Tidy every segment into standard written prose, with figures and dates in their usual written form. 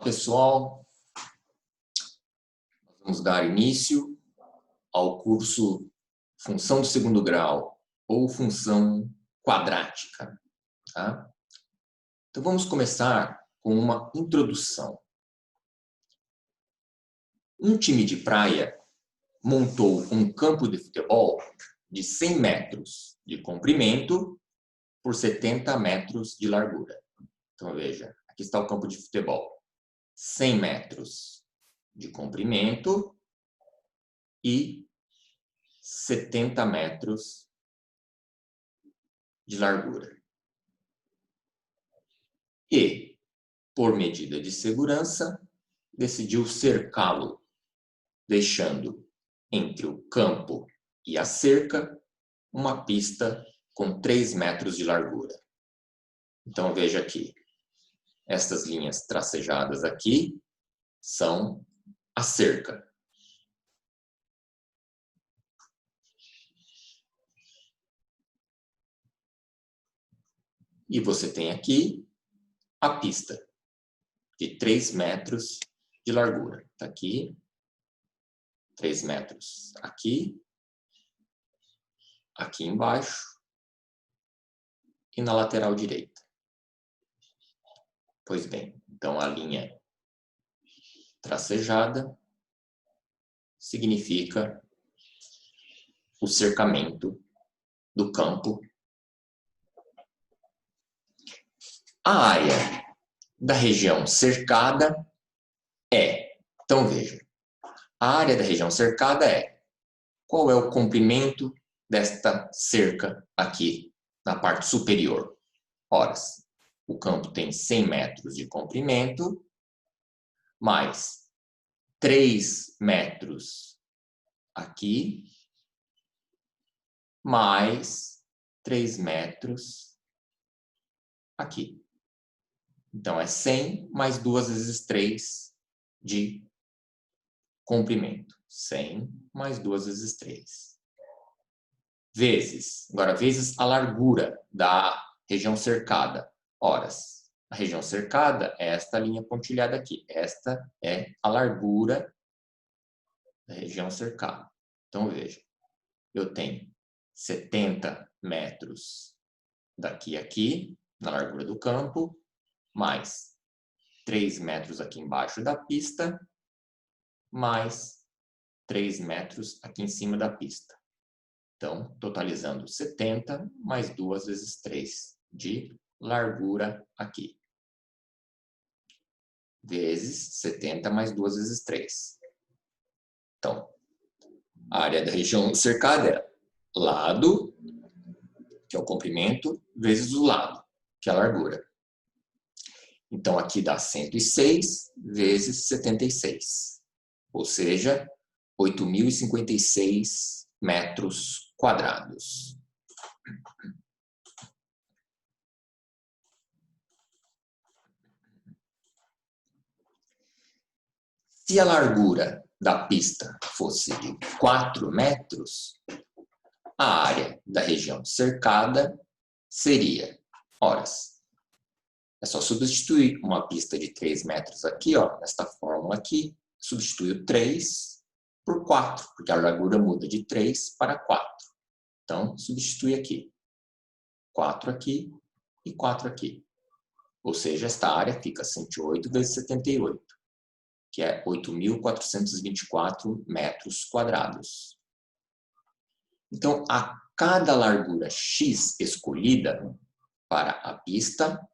Pessoal, vamos dar início ao curso Função de Segundo Grau ou Função Quadrática. Tá? Então, vamos começar com uma introdução. Um time de praia montou um campo de futebol de 100 metros de comprimento por 70 metros de largura. Então, veja, aqui está o campo de futebol. 100 metros de comprimento e 70 metros de largura. E, por medida de segurança, decidiu cercá-lo, deixando entre o campo e a cerca uma pista com 3 metros de largura. Então, veja aqui. Estas linhas tracejadas aqui são a cerca. E você tem aqui a pista de 3 metros de largura. Está aqui, 3 metros aqui, aqui embaixo e na lateral direita. Pois bem, então a linha tracejada significa o cercamento do campo. A área da região cercada é, então veja, a área da região cercada é, qual é o comprimento desta cerca aqui na parte superior? Ora, o campo tem 100 metros de comprimento, mais 3 metros aqui, mais 3 metros aqui. Então, é 100 mais 2 vezes 3 de comprimento. 100 mais 2 vezes 3. Vezes a largura da região cercada. Ora, a região cercada é esta linha pontilhada aqui. Esta é a largura da região cercada. Então, veja, eu tenho 70 metros daqui a aqui, na largura do campo, mais 3 metros aqui embaixo da pista, mais 3 metros aqui em cima da pista. Então, totalizando 70 mais 2 vezes 3 de largura aqui. Vezes 70 mais 2 vezes 3. Então, a área da região cercada é lado, que é o comprimento, vezes o lado, que é a largura. Então, aqui dá 106 vezes 76. Ou seja, 8.056 metros quadrados. Se a largura da pista fosse de 4 metros, a área da região cercada seria, ora, é só substituir uma pista de 3 metros aqui, ó, nesta fórmula aqui, substitui o 3 por 4, porque a largura muda de 3 para 4. Então, substitui aqui. 4 aqui e 4 aqui. Ou seja, esta área fica 108 vezes 78, que é 8.424 metros quadrados. Então, a cada largura x escolhida para a pista,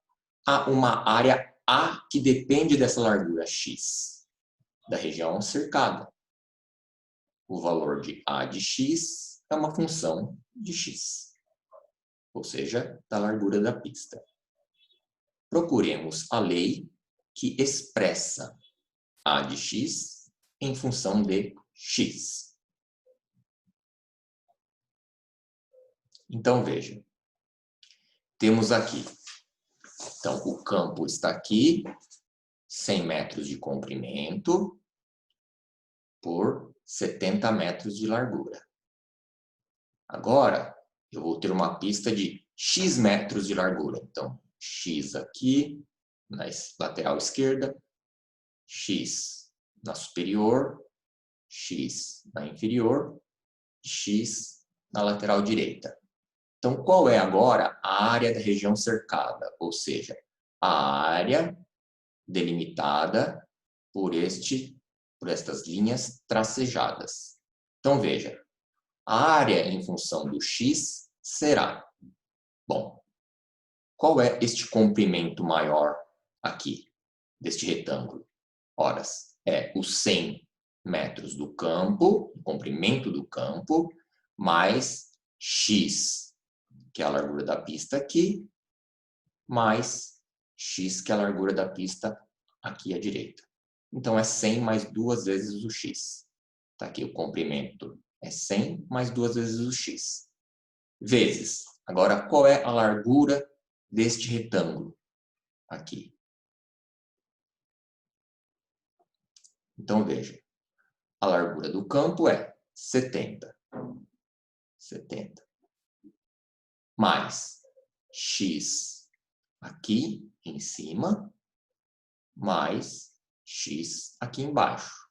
há uma área A que depende dessa largura x, da região cercada. O valor de A de x é uma função de x, ou seja, da largura da pista. Procuremos a lei que expressa A de x em função de x. Então, veja, temos aqui, então, o campo está aqui, 100 metros de comprimento por 70 metros de largura. Agora, eu vou ter uma pista de x metros de largura. Então, x aqui, na lateral esquerda, x na superior, x na inferior, x na lateral direita. Então, qual é agora a área da região cercada? Ou seja, a área delimitada por estas linhas tracejadas. Então, veja, a área em função do x será, bom, qual é este comprimento maior aqui, deste retângulo? Ora, é os 100 metros do campo, o comprimento do campo, mais x, que é a largura da pista aqui, mais x, que é a largura da pista aqui à direita. Então, é 100 mais 2 vezes o x. Está aqui o comprimento. É 100 mais 2 vezes o x. Vezes. Agora, qual é a largura deste retângulo? Aqui. Então, veja. A largura do campo é 70. 70. Mais x aqui em cima, mais x aqui embaixo.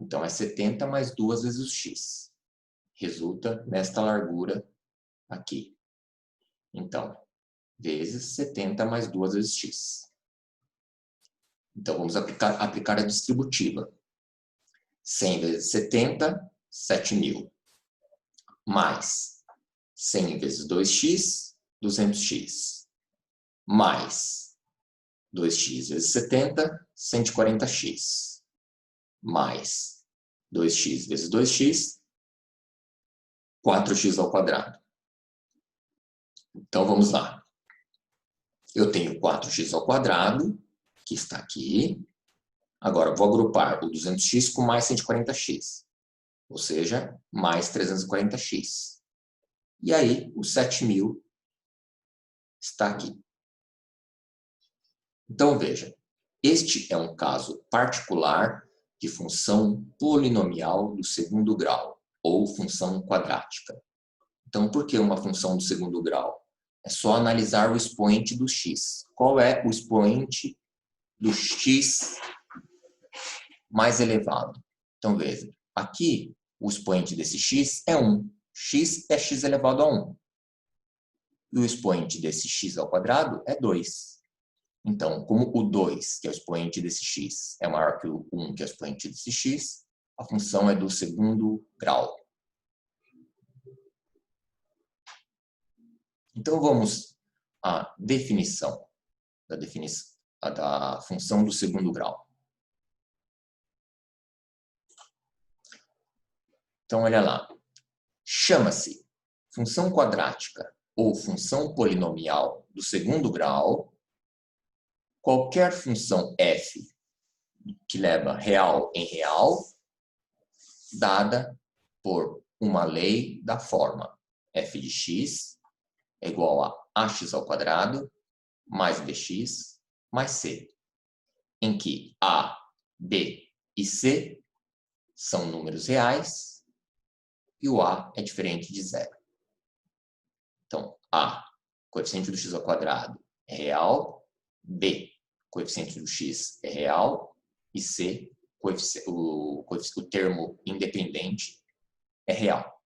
Então, é 70 mais 2 vezes o x. Resulta nesta largura aqui. Então, vezes 70 mais 2 vezes x. Então, vamos aplicar a distributiva. 100 vezes 70, 7.000. Mais 100 vezes 2x, 200x. Mais 2x vezes 70, 140x. Mais 2x vezes 2x, 4x ao quadrado. Então, vamos lá. Eu tenho 4x ao quadrado, que está aqui. Agora, vou agrupar o 200x com mais 140x. Ou seja, mais 340x. E aí, o 7.000 está aqui. Então, veja. Este é um caso particular de função polinomial do segundo grau, ou função quadrática. Então, por que uma função do segundo grau? É só analisar o expoente do x. Qual é o expoente do x mais elevado? Então, veja, aqui o expoente desse x é 1. X é x elevado a 1. E o expoente desse x ao quadrado é 2. Então, como o 2, que é o expoente desse x, é maior que o 1, que é o expoente desse x, a função é do segundo grau. Então, vamos à definição da função do segundo grau. Então, olha lá. Chama-se função quadrática ou função polinomial do segundo grau qualquer função f que leva real em real, dada por uma lei da forma f de x é igual a ax ao quadrado mais bx mais c, em que a, b e c são números reais e o a é diferente de zero. Então, a, coeficiente do x ao quadrado, é real, b, coeficiente do x é real, e c, o termo independente, é real,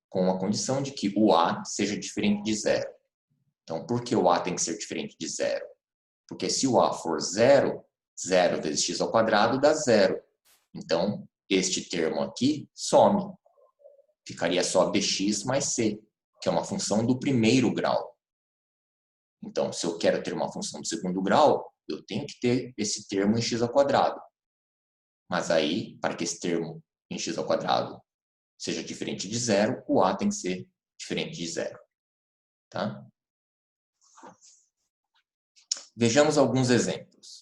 com a condição de que o a seja diferente de zero. Então, por que o a tem que ser diferente de zero? Porque se o a for zero, 0 vezes x ao quadrado dá zero. Então, este termo aqui some. Ficaria só bx mais c, que é uma função do primeiro grau. Então, se eu quero ter uma função do segundo grau, eu tenho que ter esse termo em x ao quadrado. Mas aí, para que esse termo em x ao quadrado seja diferente de zero, o a tem que ser diferente de zero. Tá? Vejamos alguns exemplos.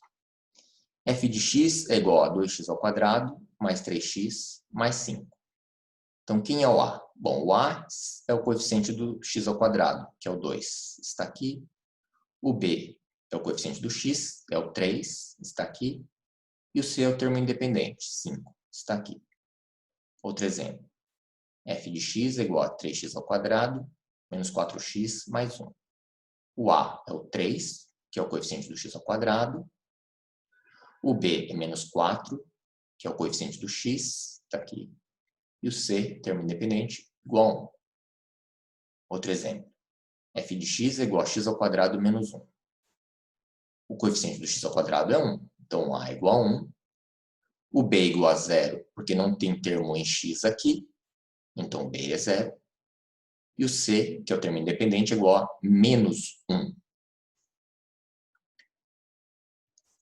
f de x é igual a 2x ao quadrado mais 3x mais 5. Então, quem é o a? Bom, o a é o coeficiente do x ao quadrado, que é o 2, está aqui. O b é o coeficiente do x, é o 3, está aqui. E o c é o termo independente, 5, está aqui. Outro exemplo. f de x é igual a 3x ao quadrado menos 4x mais 1. O a é o 3, que é o coeficiente do x ao quadrado. O B é menos 4, que é o coeficiente do x, está aqui. E o C, termo independente, igual a 1. Outro exemplo. f de x é igual a x ao quadrado menos 1. O coeficiente do x ao quadrado é 1, então a é igual a 1. O b é igual a 0, porque não tem termo em x aqui, então b é 0. E o c, que é o termo independente, é igual a menos 1.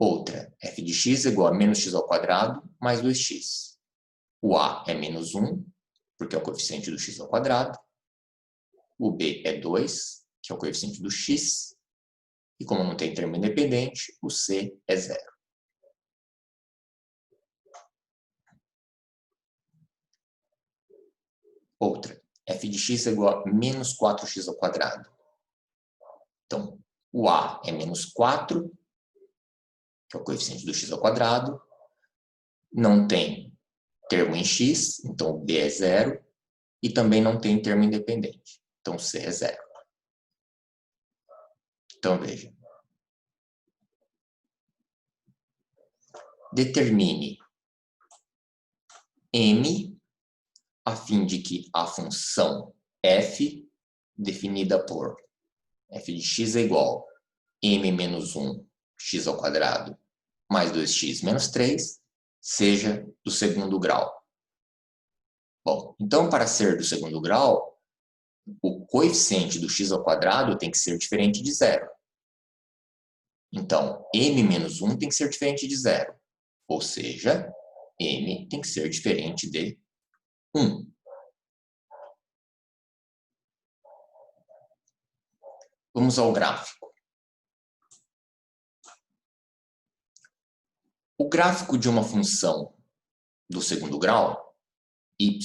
Outra, f de x é igual a menos x ao quadrado mais 2x. O a é menos 1, porque é o coeficiente do x ao quadrado. O b é 2, que é o coeficiente do x. E como não tem termo independente, o c é 0. Outra, f de x é igual a menos 4x ao quadrado. Então, o a é menos 4, que é o coeficiente do x ao quadrado. Não tem termo em x, então o b é 0. E também não tem termo independente, então c é 0. Então, veja. Determine m a fim de que a função f, definida por f de x é igual a m menos 1 x ao quadrado mais 2x menos 3, seja do segundo grau. Bom, então para ser do segundo grau, o coeficiente do x ao quadrado tem que ser diferente de 0. Então, m menos 1 tem que ser diferente de 0. Ou seja, m tem que ser diferente de 1. Vamos ao gráfico. O gráfico de uma função do segundo grau, y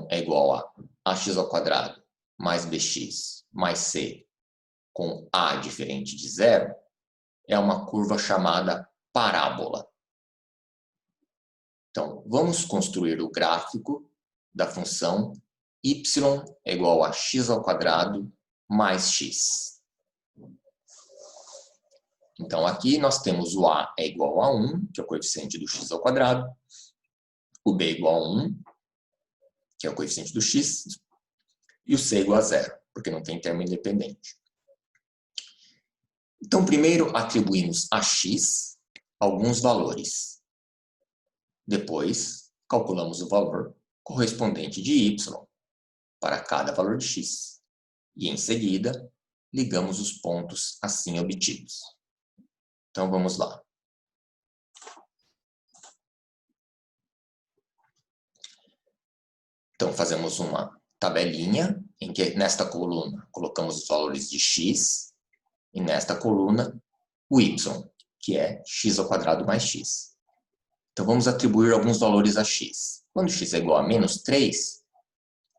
é igual a ax ao quadrado mais bx mais c com a diferente de 0, é uma curva chamada parábola. Então, vamos construir o gráfico da função y é igual a x ao quadrado mais x. Então, aqui nós temos o a é igual a 1, que é o coeficiente do x ao quadrado. O b é igual a 1, que é o coeficiente do x. E o c é igual a 0, porque não tem termo independente. Então, primeiro atribuímos a x alguns valores. Depois, calculamos o valor correspondente de y para cada valor de x. E, em seguida, ligamos os pontos assim obtidos. Então, vamos lá. Então, fazemos uma tabelinha em que, nesta coluna, colocamos os valores de x e, nesta coluna, o y, que é x ao quadrado mais x. Então, vamos atribuir alguns valores a x. Quando x é igual a menos 3,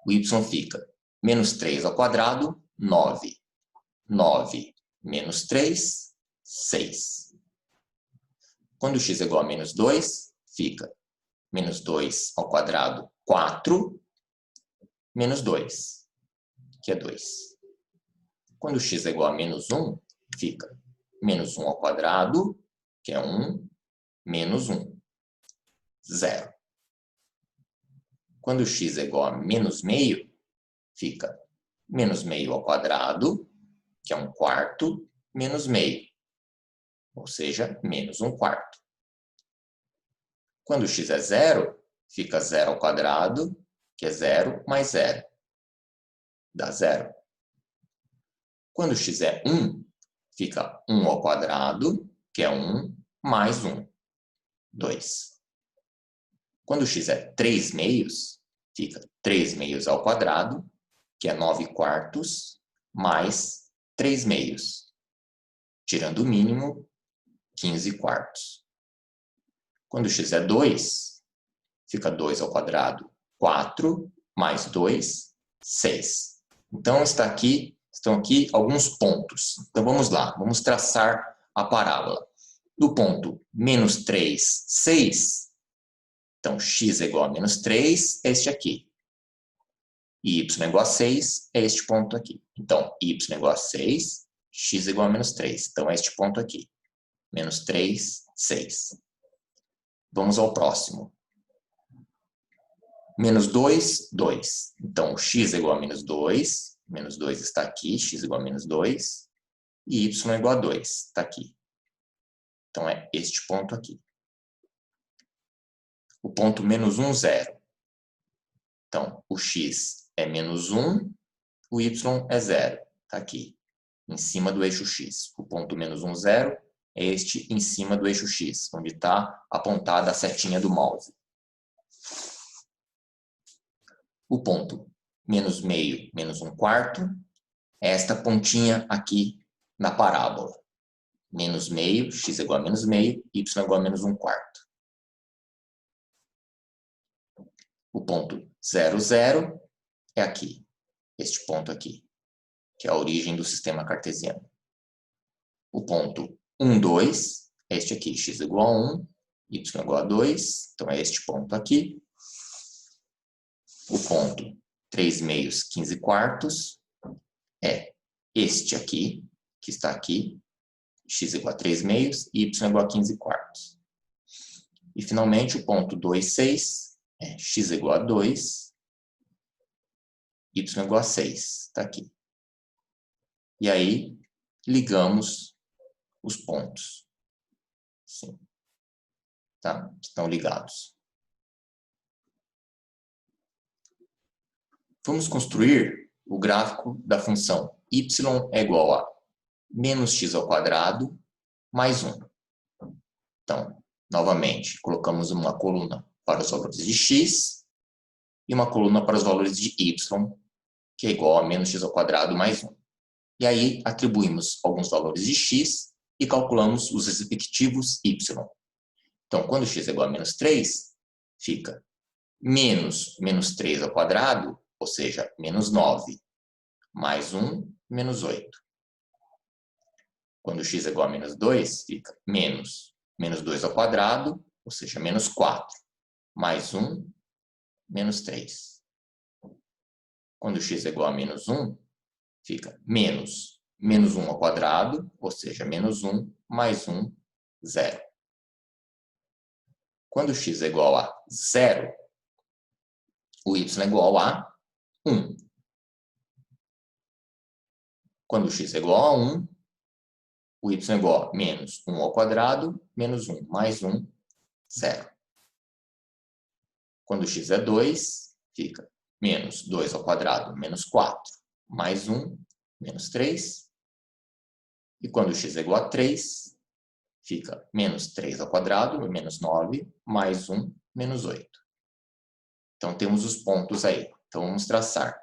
o y fica menos 3 ao quadrado, 9. 9 menos 3, 6. Quando x é igual a menos 2, fica menos 2 ao quadrado, 4, menos 2, que é 2. Quando x é igual a menos 1, fica menos 1 ao quadrado, que é 1, menos 1, 0. Quando x é igual a menos meio, fica menos meio ao quadrado, que é 1 quarto, menos meio, ou seja, menos 1 quarto. Quando x é 0, fica 0 ao quadrado, que é 0, mais 0, dá 0. Quando x é 1, fica 1 ao quadrado, que é 1, mais 1, 2. Quando x é 3 meios, fica 3 meios ao quadrado, que é 9 quartos, mais 3 meios, tirando o mínimo, 15 quartos. Quando x é 2, fica 2 ao quadrado, 4, mais 2, 6. Então, estão aqui alguns pontos. Então, vamos lá, vamos traçar a parábola. Do ponto menos 3, 6, então, x é igual a menos 3, é este aqui. E y é igual a 6, é este ponto aqui. Então, y é igual a 6, x é igual a menos 3. Então, é este ponto aqui. Menos 3, 6. Vamos ao próximo. Menos 2, 2. Então, x é igual a menos 2. Menos 2 está aqui, x igual a menos 2. E y é igual a 2, está aqui. Então, é este ponto aqui. O ponto menos 1, 0. Então, o x é menos 1, o y é 0. Está aqui, em cima do eixo x. O ponto menos 1, 0 é este em cima do eixo x, onde está apontada a setinha do mouse. O ponto menos meio, menos 1/4, é esta pontinha aqui na parábola. Menos meio, x é igual a menos meio, y é igual a menos 1/4. O ponto 0, 0 é aqui, este ponto aqui, que é a origem do sistema cartesiano. O ponto 1, 2 é este aqui, x é igual a 1, y é igual a 2, então é este ponto aqui. O ponto 3 meios, 15/4 é este aqui, que está aqui, x é igual a 3 meios, y é igual a 15/4. E finalmente o ponto 2, 6 é x é igual a 2, y é igual a 6, está aqui. E aí ligamos os pontos. Sim. Tá? Estão ligados. Vamos construir o gráfico da função y é igual a menos x ao quadrado mais 1. Então, novamente, colocamos uma coluna para os valores de x e uma coluna para os valores de y, que é igual a menos x ao quadrado mais 1. E aí, atribuímos alguns valores de x e calculamos os respectivos y. Então, quando x é igual a menos 3, fica menos 3 ao quadrado, ou seja, menos 9, mais 1, menos 8. Quando x é igual a menos 2, fica menos 2 ao quadrado, ou seja, menos 4, mais 1, menos 3. Quando x é igual a menos 1, fica menos 1 ao quadrado, ou seja, menos 1, mais 1, 0. Quando x é igual a 0, o y é igual a 1. Quando x é igual a 1, o y é igual a menos 1 ao quadrado, menos 1, mais 1, 0. Quando x é 2, fica menos 2 ao quadrado, menos 4, mais 1, menos 3. E quando x é igual a 3, fica menos 3 ao quadrado, menos 9, mais 1, menos 8. Então, temos os pontos aí. Então, vamos traçar.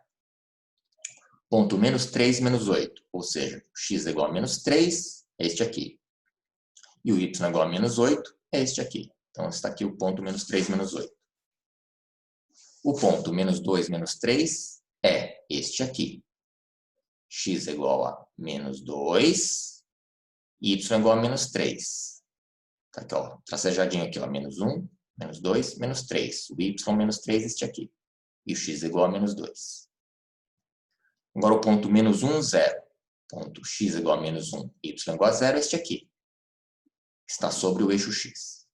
Ponto menos 3, menos 8. Ou seja, x é igual a menos 3, é este aqui. E o y é igual a menos 8, é este aqui. Então, está aqui o ponto menos 3, menos 8. O ponto menos 2, menos 3 é este aqui. X é igual a menos 2, y é igual a menos 3. Tá aqui, ó, tracejadinho aqui, ó, menos 1, menos 2, menos 3. O y menos 3 é este aqui. E o x é igual a menos 2. Agora o ponto menos 1, 0. Ponto x é igual a menos 1, y é igual a 0 é este aqui. Está sobre o eixo x.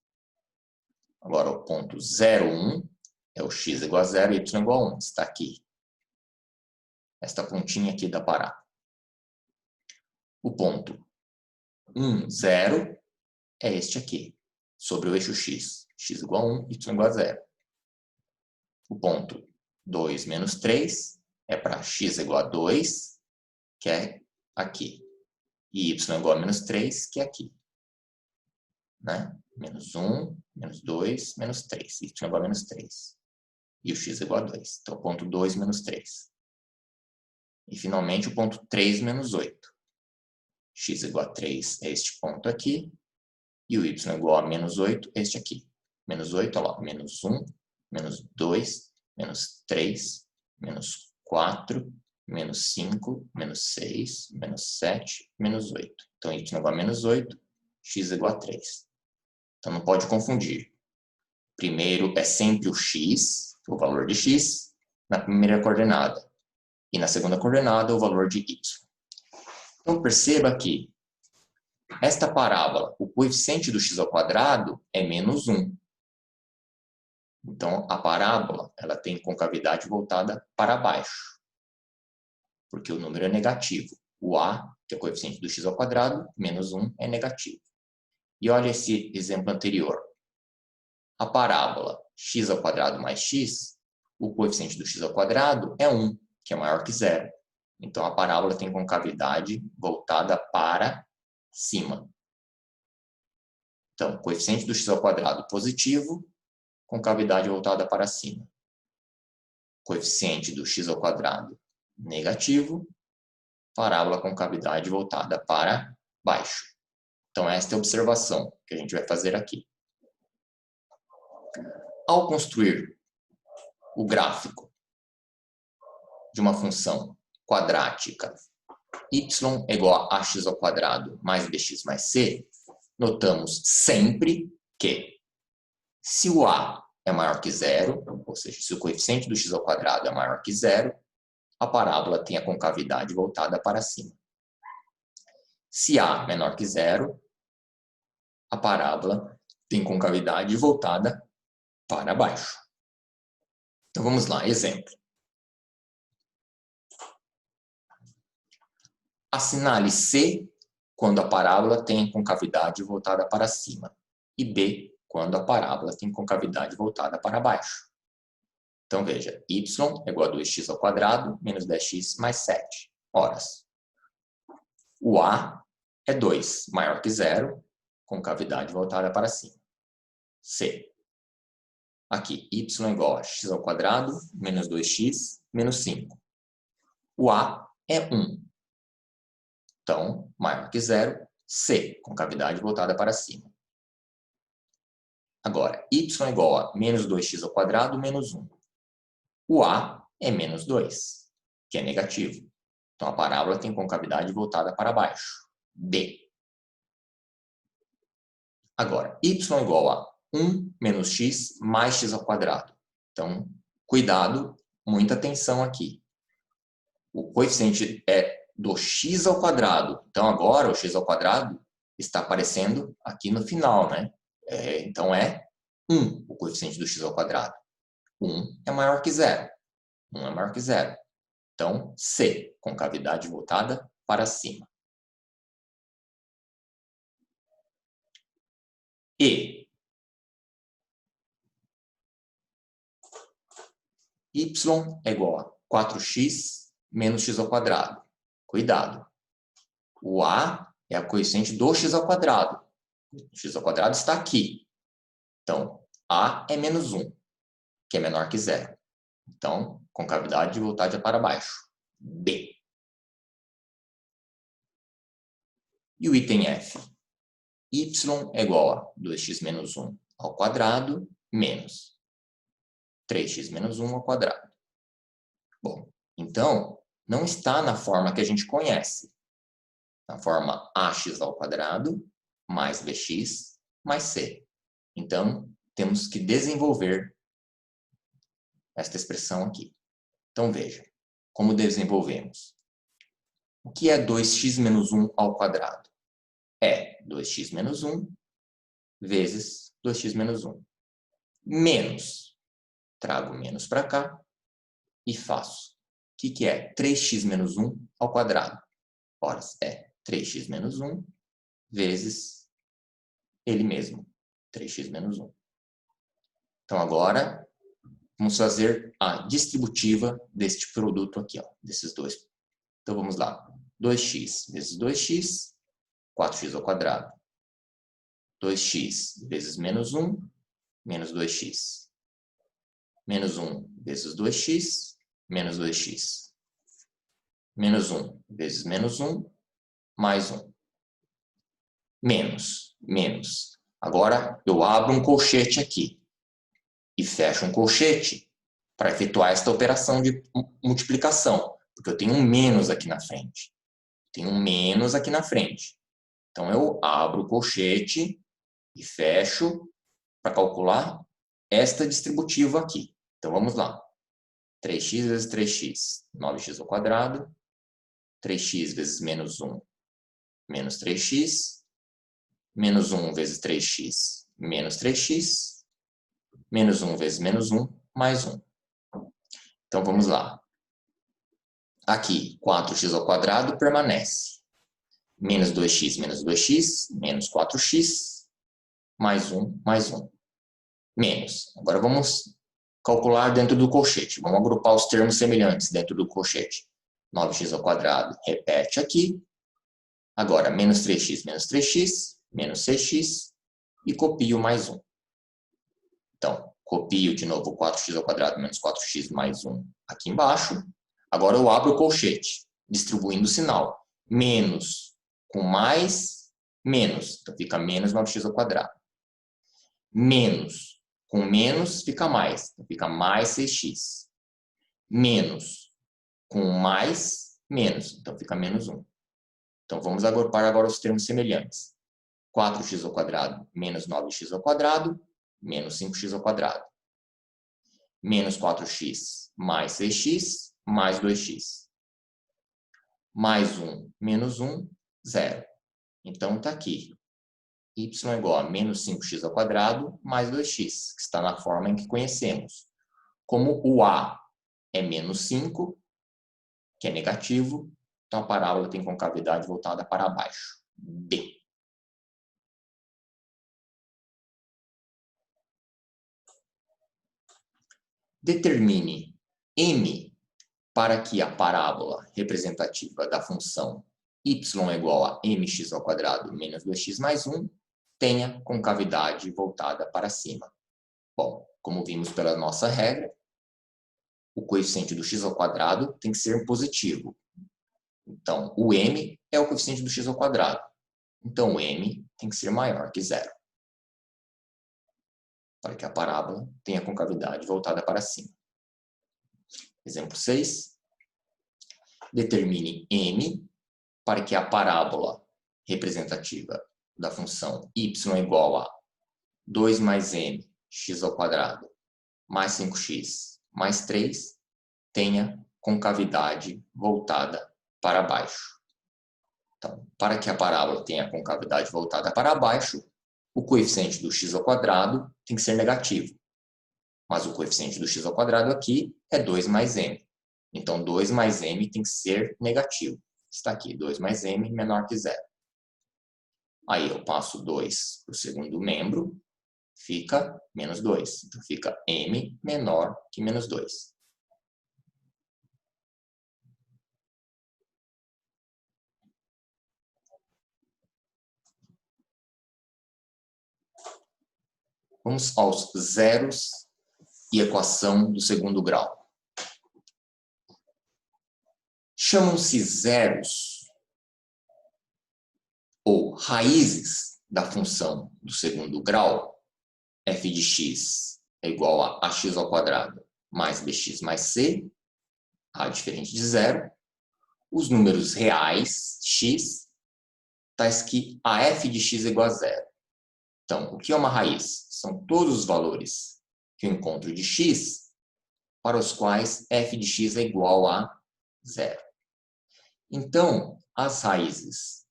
Agora o ponto 0, 1 é o x igual a 0 e y igual a 1. Está aqui. Esta pontinha aqui da parábola. O ponto 1, 0 é este aqui, sobre o eixo x. X igual a 1, y igual a 0. O ponto 2, menos 3 é para x igual a 2, que é aqui. E y igual a menos 3, que é aqui. Né? Menos 1, menos 2, menos 3. Y igual a menos 3. E o x igual a 2. Então, o ponto 2, menos 3. E, finalmente, o ponto 3, menos 8. X igual a 3 é este ponto aqui. E o y igual a menos 8 é este aqui. Menos 8, olha lá. Menos 1, menos 2, menos 3, menos 4, menos 5, menos 6, menos 7, menos 8. Então, y igual a menos 8, x igual a 3. Então, não pode confundir. Primeiro é sempre o x, o valor de x, na primeira coordenada. E na segunda coordenada, o valor de y. Então, perceba que esta parábola, o coeficiente do x ao quadrado é menos 1. Então, a parábola ela tem concavidade voltada para baixo, porque o número é negativo. O a, que é o coeficiente do x ao quadrado, menos 1 é negativo. E olha esse exemplo anterior. A parábola x ao quadrado mais x, o coeficiente do x ao quadrado é 1, que é maior que zero. Então, a parábola tem concavidade voltada para cima. Então, coeficiente do x ao quadrado positivo, concavidade voltada para cima. Coeficiente do x ao quadrado negativo, parábola com cavidade voltada para baixo. Então, esta é a observação que a gente vai fazer aqui. Ao construir o gráfico de uma função quadrática y é igual a ax ao quadrado mais bx mais c, notamos sempre que se o a é maior que zero, ou seja, se o coeficiente do x ao quadrado é maior que zero, a parábola tem a concavidade voltada para cima. Se a menor que zero, a parábola tem concavidade voltada para baixo. Então vamos lá, exemplo. Assinale C quando a parábola tem concavidade voltada para cima e B quando a parábola tem concavidade voltada para baixo. Então veja, y é igual a 2x ao quadrado menos 10x mais 7. Horas. O a é 2, maior que zero, concavidade voltada para cima. C. Aqui, y é igual a x ao quadrado menos 2x menos 5. O a é 1. Então, maior que zero, C, concavidade voltada para cima. Agora, y é igual a menos 2x ao quadrado menos 1. O a é menos 2, que é negativo. Então, a parábola tem concavidade voltada para baixo. B. Agora, y é igual a 1 menos x mais x ao quadrado. Então, cuidado, muita atenção aqui. O coeficiente é do x ao quadrado. Então, agora o x ao quadrado está aparecendo aqui no final, né? Então, é 1 o coeficiente do x ao quadrado. 1 é maior que zero. 1 é maior que zero. Então, C, concavidade voltada para cima. E. Y é igual a 4x menos x ao quadrado. Cuidado. O A é a coeficiente do x ao quadrado. O x ao quadrado está aqui. Então, A é menos 1, que é menor que zero. Então, concavidade voltada para baixo. B. E o item F? Y é igual a 2x menos 1 ao quadrado menos 3x menos 1 ao quadrado. Bom, então, não está na forma que a gente conhece. Na forma ax ao quadrado mais bx mais c. Então, temos que desenvolver esta expressão aqui. Então, veja, como desenvolvemos. O que é 2x menos 1 ao quadrado? É 2x menos 1 vezes 2x menos 1. Menos. Trago menos para cá e faço. O que é 3x menos 1 ao quadrado? Ora, é 3x menos 1 vezes ele mesmo, 3x menos 1. Então, agora, vamos fazer a distributiva deste produto aqui, ó, desses dois. Então, vamos lá. 2x vezes 2x, 4x ao quadrado. 2x vezes menos 1, menos 2x. Menos 1 vezes 2x, menos 2x. Menos 1 vezes menos 1, mais 1. Menos, menos. Agora, eu abro um colchete aqui e fecho um colchete para efetuar esta operação de multiplicação, porque eu tenho um menos aqui na frente. Tenho um menos aqui na frente. Então, eu abro o colchete e fecho para calcular esta distributiva aqui. Então, vamos lá. 3x vezes 3x, 9x ao quadrado. 3x vezes menos 1, menos 3x. Menos 1 vezes 3x, menos 3x. Menos 1 vezes menos 1, mais 1. Então, vamos lá. Aqui, 4x² permanece. Menos 2x, menos 4x, mais 1, mais 1. Menos. Agora vamos calcular dentro do colchete. Vamos agrupar os termos semelhantes dentro do colchete. 9x², repete aqui. Agora, menos 3x, menos 6x, e copio mais 1. Então, copio de novo 4x² menos 4x mais 1 aqui embaixo. Agora eu abro o colchete, distribuindo o sinal. Menos com mais, menos. Então, fica menos 9x². Menos com menos, fica mais. Então, fica mais 6x. Menos com mais, menos. Então, fica menos 1. Então, vamos agrupar agora os termos semelhantes. 4x² menos 9x², menos 5x². Menos 4x mais 6x, mais 2x. Mais 1, menos 1, 0. Então, está aqui. Y igual a menos 5x² mais 2x, que está na forma em que conhecemos. Como o A é menos 5, que é negativo, então a parábola tem concavidade voltada para baixo. B. Determine M para que a parábola representativa da função y igual a mx² menos 2x mais 1 tenha concavidade voltada para cima. Bom, como vimos pela nossa regra, o coeficiente do x² tem que ser positivo. Então, o m é o coeficiente do x². Então, o m tem que ser maior que 0. Para que a parábola tenha concavidade voltada para cima. Exemplo 6. Determine m para que a parábola representativa da função y igual a 2 mais m x² mais 5x mais 3 tenha concavidade voltada para baixo. Então, para que a parábola tenha concavidade voltada para baixo, o coeficiente do x² tem que ser negativo. Mas o coeficiente do x² aqui é 2 mais m. Então, 2 mais m tem que ser negativo. Está aqui, 2 mais m menor que 0. Aí eu passo 2 para o segundo membro, fica menos 2. Então, fica m menor que menos 2. Vamos aos zeros e equação do segundo grau. Chamam-se zeros ou raízes da função do segundo grau, f de x é igual a ax² mais bx mais c, a diferente de zero, os números reais, x, tais que a f de x é igual a zero. Então, o que é uma raiz? São todos os valores que eu encontro de x para os quais f de x é igual a zero. Então, as raízes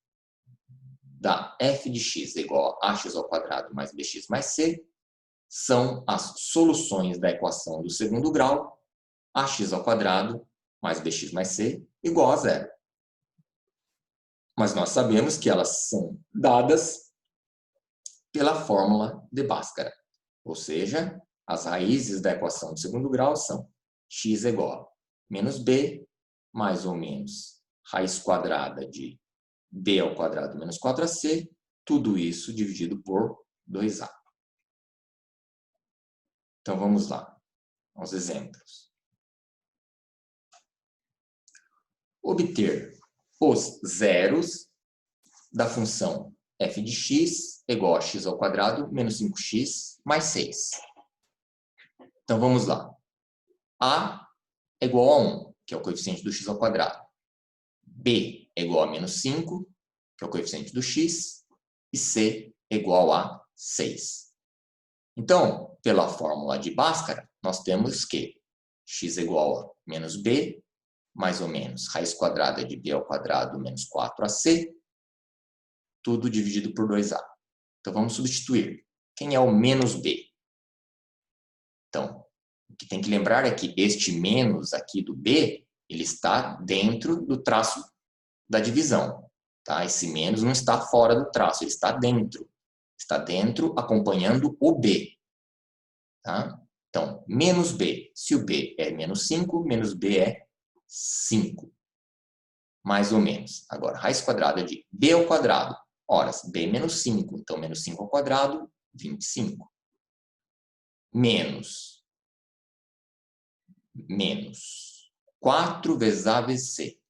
da f de x é igual a ax² mais bx mais c são as soluções da equação do segundo grau, ax² mais bx mais c igual a zero. Mas nós sabemos que elas são dadas pela fórmula de Bhaskara. Ou seja, as raízes da equação do segundo grau são x igual a menos b, mais ou menos raiz quadrada de b² menos 4ac, tudo isso dividido por 2a. Então, vamos lá, aos exemplos. Obter os zeros da função f de x é igual a x² menos 5x mais 6. Então, vamos lá. A é igual a 1, que é o coeficiente do x². B é igual a menos 5, que é o coeficiente do x. E C é igual a 6. Então, pela fórmula de Bhaskara, nós temos que x é igual a menos b, mais ou menos raiz quadrada de b² menos 4ac, tudo dividido por 2a. Então, vamos substituir. Quem é o menos b? Então, o que tem que lembrar é que este menos aqui do B, ele está dentro do traço da divisão. Tá? Esse menos não está fora do traço, ele está dentro. Está dentro acompanhando o B. Tá? Então, menos B. Se o B é menos 5, menos B é 5. Mais ou menos. Agora, raiz quadrada de B ao quadrado. Ora, B é menos 5. Então, menos 5 ao quadrado, 25. Menos 4 vezes A vezes C.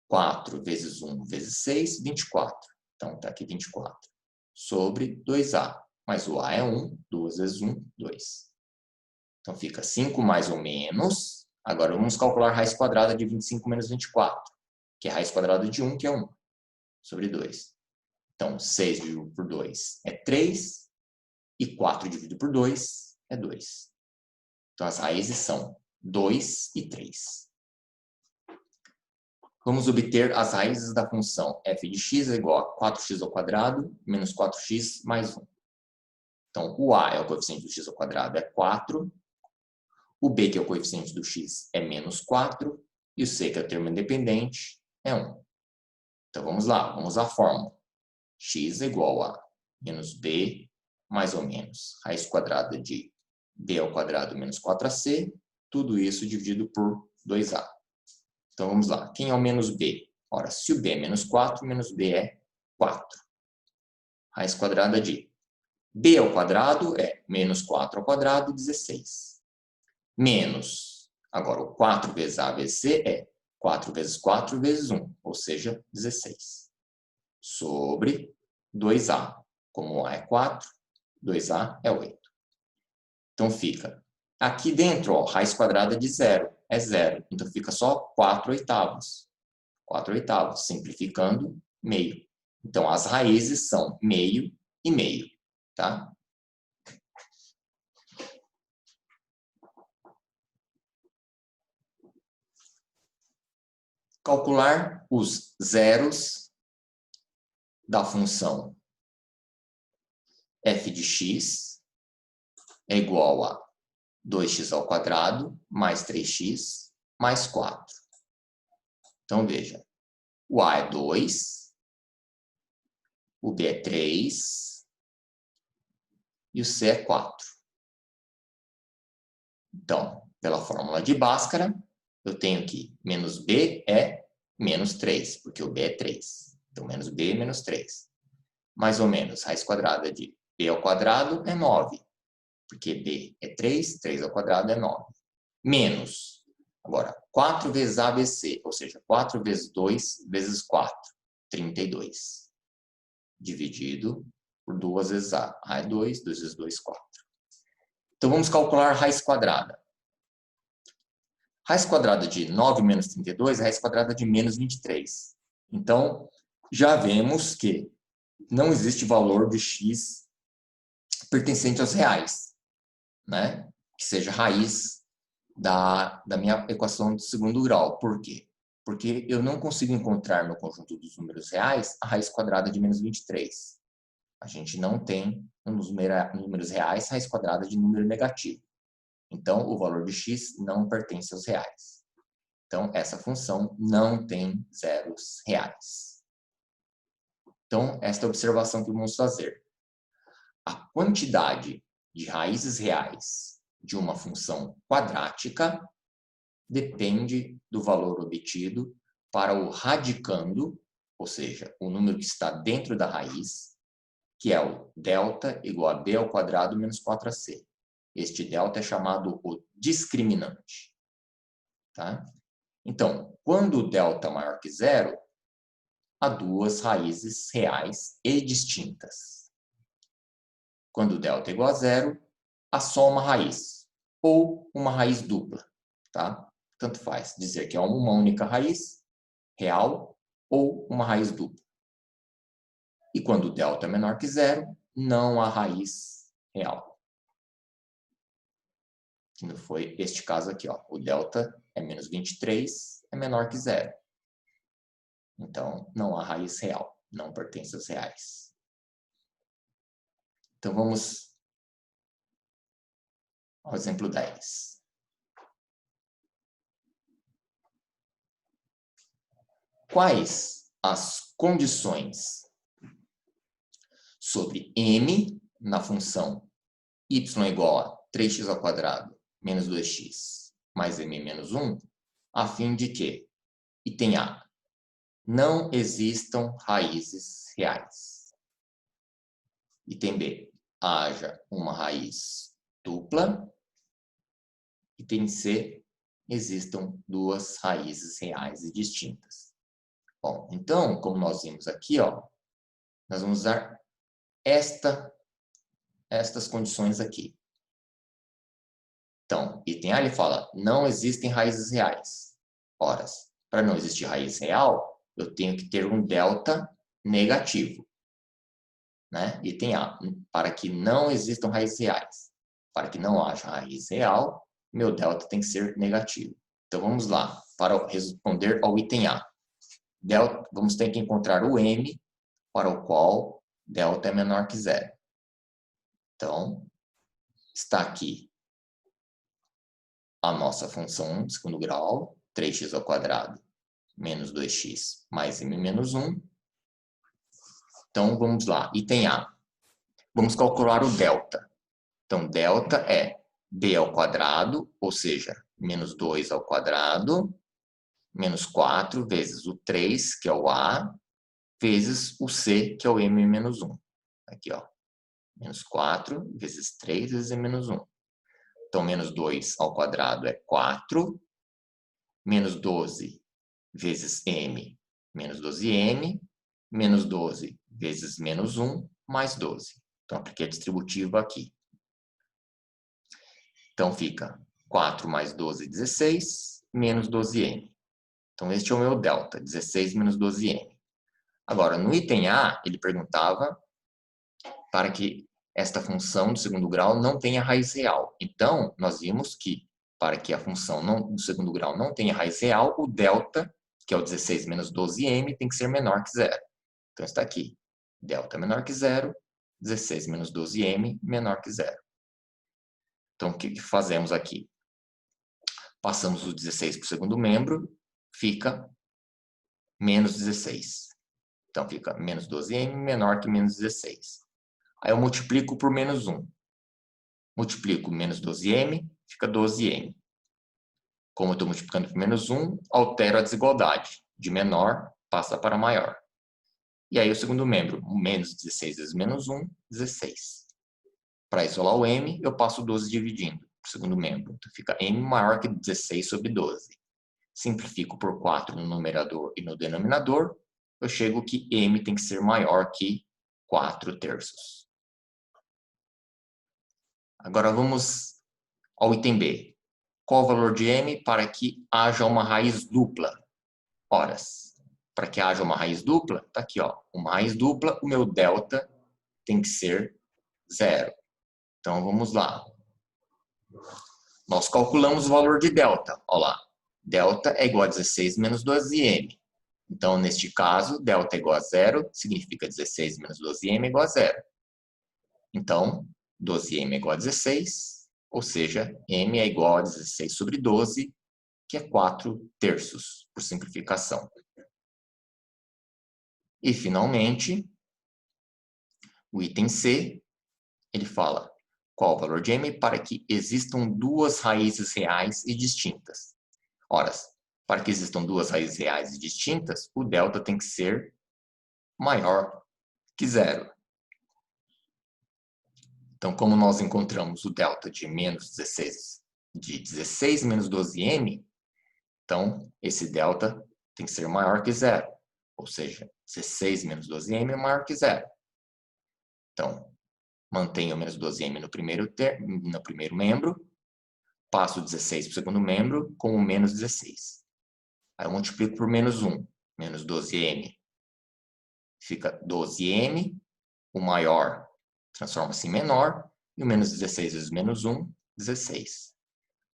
4 vezes 1 vezes 6, 24. Então, está aqui 24. Sobre 2A. Mas o A é 1. 2 vezes 1, 2. Então, fica 5 mais ou menos. Agora, vamos calcular a raiz quadrada de 25 menos 24. Que é a raiz quadrada de 1, que é 1. Sobre 2. Então, 6 dividido por 2 é 3. E 4 dividido por 2 é 2. Então, as raízes são 2 e 3. Vamos obter as raízes da função f de x é igual a 4x ao quadrado menos 4x mais 1. Então, o a é o coeficiente do x ao quadrado, é 4. O b, que é o coeficiente do x, é menos 4. E o c, que é o termo independente, é 1. Então, vamos lá, vamos à fórmula. X é igual a menos b, mais ou menos, raiz quadrada de b ao quadrado menos 4ac, tudo isso dividido por 2a. Então, vamos lá. Quem é o menos b? Ora, se o b é menos 4, menos b é 4. Raiz quadrada de b ao quadrado é menos 4 ao quadrado, 16. Menos, agora, o 4 vezes a vezes c é 4 vezes 4 vezes 1, ou seja, 16. Sobre 2a. Como a é 4, 2a é 8. Então, fica aqui dentro, ó, raiz quadrada de 0 é 0. Então, fica só 4 oitavos. 4 oitavos, simplificando, meio. Então, as raízes são meio e meio, tá? Calcular os zeros da função f de x é igual a 2x ao quadrado mais 3x mais 4. Então, veja, o a é 2, o b é 3 e o c é 4. Então, pela fórmula de Bhaskara, eu tenho que menos b é menos 3, porque o b é 3. Então, menos b é menos 3. Mais ou menos, raiz quadrada de b ao quadrado é 9, porque b é 3, 3 ao quadrado é 9. Menos, agora, 4 vezes a vezes c, ou seja, 4 vezes 2 vezes 4, 32. Dividido por 2 vezes a. A é 2, 2 vezes 2, 4. Então, vamos calcular a raiz quadrada. Raiz quadrada de 9 menos 32 é raiz quadrada de menos 23. Então, já vemos que não existe valor de x pertencente aos reais, né? Que seja raiz da minha equação de segundo grau. Por quê? Porque eu não consigo encontrar no conjunto dos números reais a raiz quadrada de menos 23. A gente não tem nos números reais raiz quadrada de número negativo. Então, o valor de x não pertence aos reais. Então, essa função não tem zeros reais. Então, esta é a observação que vamos fazer. A quantidade de raízes reais de uma função quadrática depende do valor obtido para o radicando, ou seja, o número que está dentro da raiz, que é o delta igual a b ao quadrado menos 4ac. Este delta é chamado o discriminante. Tá? Então, quando o delta é maior que zero, há duas raízes reais e distintas. Quando o delta é igual a zero, há só uma raiz, ou uma raiz dupla. Tá? Tanto faz dizer que é uma única raiz real ou uma raiz dupla. E quando o delta é menor que zero, não há raiz real. Que não foi este caso aqui. Ó. O delta é menos 23, é menor que zero. Então, não há raiz real, não pertence aos reais. Então, vamos ao exemplo 10. Quais as condições sobre m na função y igual a 3x² menos 2x mais m menos 1, a fim de que, item A, não existam raízes reais. Item B, haja uma raiz dupla. Item C, existam duas raízes reais e distintas. Bom, então, como nós vimos aqui, ó, nós vamos usar estas condições aqui. Então, item A, ele fala, não existem raízes reais. Ora, para não existir raiz real, eu tenho que ter um delta negativo. Né? Item A, para que não existam raízes reais. Para que não haja raiz real, meu delta tem que ser negativo. Então, vamos lá, para responder ao item A. Delta, vamos ter que encontrar o m para o qual delta é menor que zero. Então, está aqui a nossa função de segundo grau, 3x² menos 2x mais m menos 1. Então, vamos lá. Item A. Vamos calcular o delta. Então, delta é b², ou seja, menos 2², menos 4 vezes o 3, que é o A, vezes o C, que é o m menos 1. Aqui, ó. Menos 4 vezes 3 vezes m menos 1. Então, menos 2² é 4. Menos 12 vezes m, menos 12m. Menos 12 vezes menos 1, mais 12. Então, apliquei a distributiva aqui. Então, fica 4 mais 12, 16, menos 12m. Então, este é o meu delta, 16 menos 12m. Agora, no item A, ele perguntava para que esta função do segundo grau não tenha raiz real. Então, nós vimos que para que a função do segundo grau não tenha raiz real, o delta, que é o 16 menos 12m, tem que ser menor que zero. Então, está aqui. Delta menor que zero, 16 menos 12m menor que zero. Então, o que fazemos aqui? Passamos o 16 para o segundo membro, fica menos 16. Então, fica menos 12m menor que menos 16. Aí eu multiplico por menos 1. Multiplico menos 12m, fica 12m. Como eu estou multiplicando por menos 1, altero a desigualdade. De menor, passa para maior. E aí o segundo membro, menos 16 vezes menos 1, 16. Para isolar o m, eu passo 12 dividindo para o segundo membro. Então fica m maior que 16 sobre 12. Simplifico por 4 no numerador e no denominador. Eu chego que m tem que ser maior que 4/3. Agora vamos ao item B. Qual o valor de m para que haja uma raiz dupla? Ora, para que haja uma raiz dupla, está aqui, ó, uma raiz dupla, o meu delta tem que ser zero. Então, vamos lá. Nós calculamos o valor de delta. Olha lá. Delta é igual a 16 menos 12m. Então, neste caso, delta é igual a zero, significa 16 menos 12m é igual a zero. Então, 12m é igual a 16, ou seja, m é igual a 16 sobre 12, que é 4/3, por simplificação. E, finalmente, o item C, ele fala qual o valor de m para que existam duas raízes reais e distintas. Ora, para que existam duas raízes reais e distintas, o delta tem que ser maior que zero. Então, como nós encontramos o delta de 16 menos 12m, então esse delta tem que ser maior que zero. Ou seja, 16 menos 12m é maior que zero. Então, mantenho o menos 12m no primeiro membro, passo o 16 para o segundo membro com o menos 16. Aí eu multiplico por menos 1, menos 12m fica 12m, o maior transforma-se em menor, e o menos 16 vezes menos 1, 16.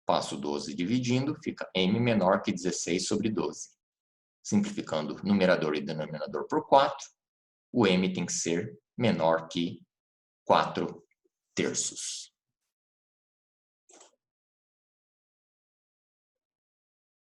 Passo 12 dividindo, fica m menor que 16 sobre 12. Simplificando numerador e denominador por 4, o m tem que ser menor que 4/3.